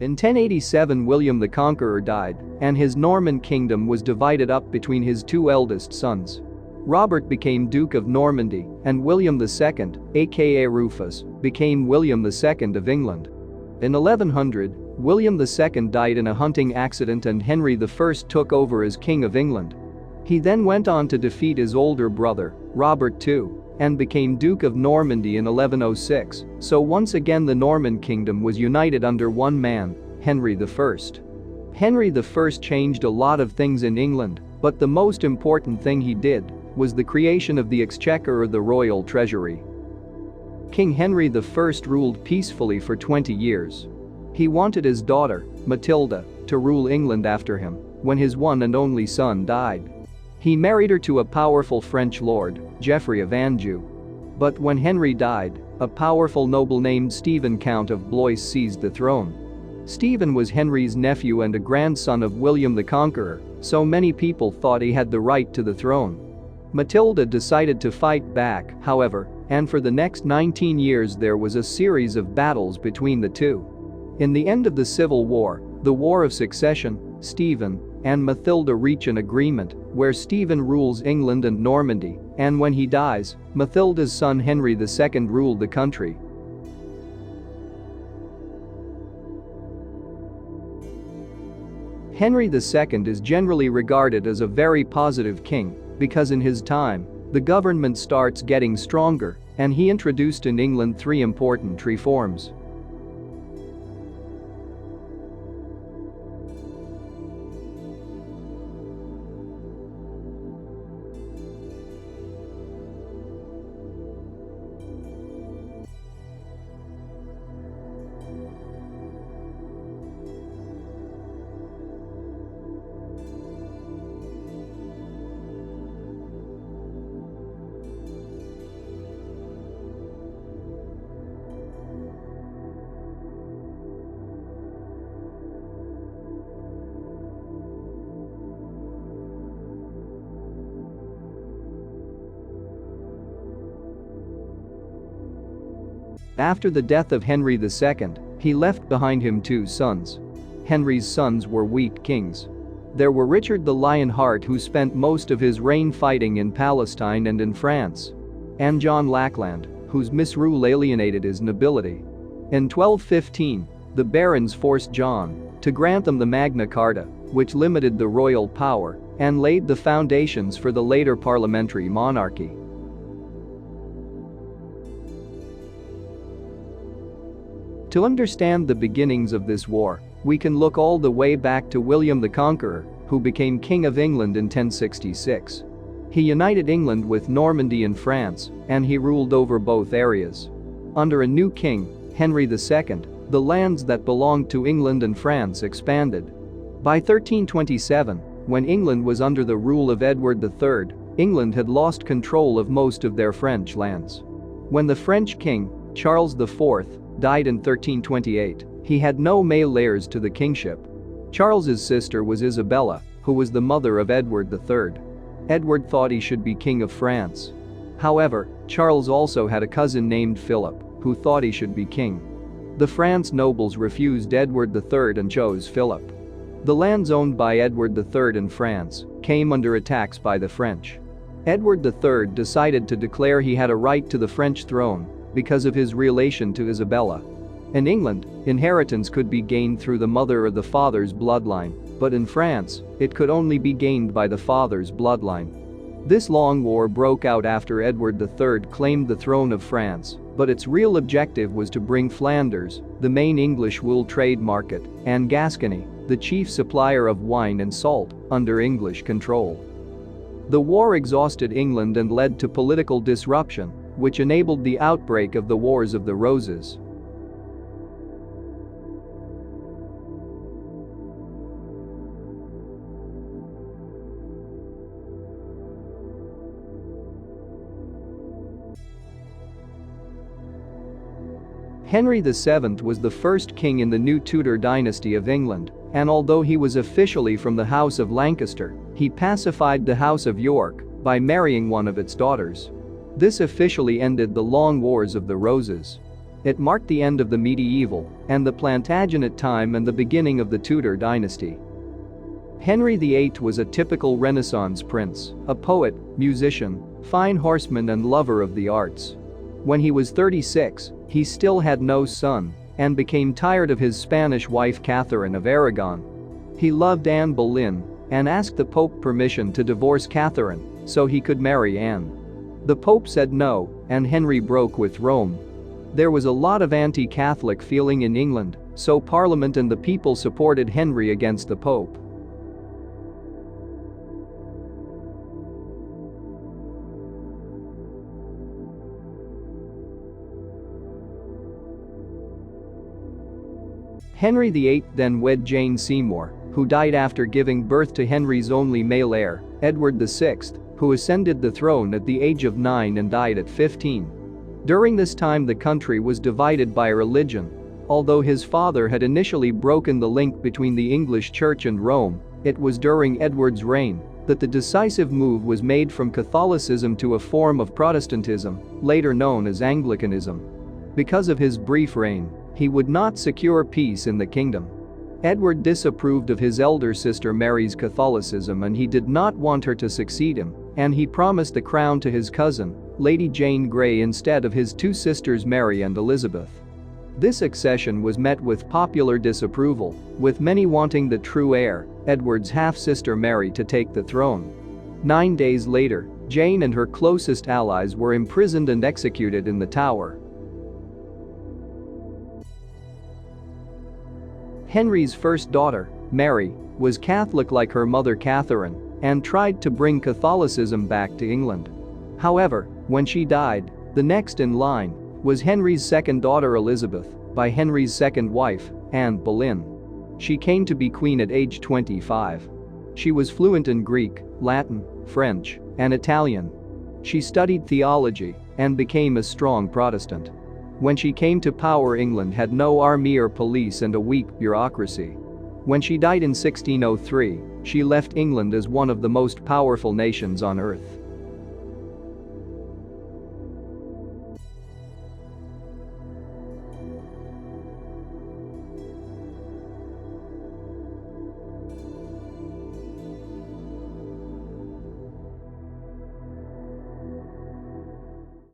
In 1087 William the Conqueror died, and his Norman kingdom was divided up between his two eldest sons. Robert became Duke of Normandy, and William II, aka Rufus, became William II of England. In 1100, William II died in a hunting accident and Henry I took over as King of England. He then went on to defeat his older brother, Robert II, and became Duke of Normandy in 1106, so once again the Norman kingdom was united under one man, Henry I. Henry I changed a lot of things in England, but the most important thing he did was the creation of the Exchequer or the Royal Treasury. King Henry I ruled peacefully for 20 years. He wanted his daughter, Matilda, to rule England after him when his one and only son died. He married her to a powerful French lord, Geoffrey of Anjou. But when Henry died, a powerful noble named Stephen, Count of Blois, seized the throne. Stephen was Henry's nephew and a grandson of William the Conqueror, so many people thought he had the right to the throne. Matilda decided to fight back, however, and for the next 19 years there was a series of battles between the two. In the end of the Civil War, the War of Succession, Stephen and Matilda reach an agreement where Stephen rules England and Normandy, and when he dies, Matilda's son Henry II ruled the country. Henry II is generally regarded as a very positive king because in his time, the government starts getting stronger and he introduced in England three important reforms. After the death of Henry II, he left behind him two sons. Henry's sons were weak kings. There were Richard the Lionheart, who spent most of his reign fighting in Palestine and in France, and John Lackland, whose misrule alienated his nobility. In 1215, the barons forced John to grant them the Magna Carta, which limited the royal power and laid the foundations for the later parliamentary monarchy. To understand the beginnings of this war, we can look all the way back to William the Conqueror, who became King of England in 1066. He united England with Normandy and France, and he ruled over both areas. Under a new king, Henry II, the lands that belonged to England and France expanded. By 1327, when England was under the rule of Edward III, England had lost control of most of their French lands. When the French king, Charles IV, died in 1328, he had no male heirs to the kingship. Charles's sister was Isabella, who was the mother of Edward III. Edward thought he should be king of France. However, Charles also had a cousin named Philip, who thought he should be king. The France nobles refused Edward III and chose Philip. The lands owned by Edward III in France came under attacks by the French. Edward III decided to declare he had a right to the French throne because of his relation to Isabella. In England, inheritance could be gained through the mother or the father's bloodline, but in France, it could only be gained by the father's bloodline. This long war broke out after Edward III claimed the throne of France, but its real objective was to bring Flanders, the main English wool trade market, and Gascony, the chief supplier of wine and salt, under English control. The war exhausted England and led to political disruption, which enabled the outbreak of the Wars of the Roses. Henry VII was the first king in the new Tudor dynasty of England, and although he was officially from the House of Lancaster, he pacified the House of York by marrying one of its daughters. This officially ended the long Wars of the Roses. It marked the end of the medieval and the Plantagenet time and the beginning of the Tudor dynasty. Henry VIII was a typical Renaissance prince, a poet, musician, fine horseman and lover of the arts. When he was 36, he still had no son and became tired of his Spanish wife Catherine of Aragon. He loved Anne Boleyn and asked the Pope permission to divorce Catherine so he could marry Anne. The Pope said no, and Henry broke with Rome. There was a lot of anti-Catholic feeling in England, so Parliament and the people supported Henry against the Pope. Henry VIII then wed Jane Seymour, who died after giving birth to Henry's only male heir, Edward VI, who ascended the throne at the age of 9 and died at 15. During this time the country was divided by religion. Although his father had initially broken the link between the English Church and Rome, it was during Edward's reign that the decisive move was made from Catholicism to a form of Protestantism, later known as Anglicanism. Because of his brief reign, he would not secure peace in the kingdom. Edward disapproved of his elder sister Mary's Catholicism and he did not want her to succeed him, and he promised the crown to his cousin, Lady Jane Grey, instead of his two sisters Mary and Elizabeth. This accession was met with popular disapproval, with many wanting the true heir, Edward's half-sister Mary, to take the throne. 9 days later, Jane and her closest allies were imprisoned and executed in the Tower. Henry's first daughter, Mary, was Catholic like her mother Catherine and tried to bring Catholicism back to England. However, when she died, the next in line was Henry's second daughter Elizabeth, by Henry's second wife, Anne Boleyn. She came to be queen at age 25. She was fluent in Greek, Latin, French, and Italian. She studied theology and became a strong Protestant. When she came to power, England had no army or police and a weak bureaucracy. When she died in 1603, she left England as one of the most powerful nations on earth.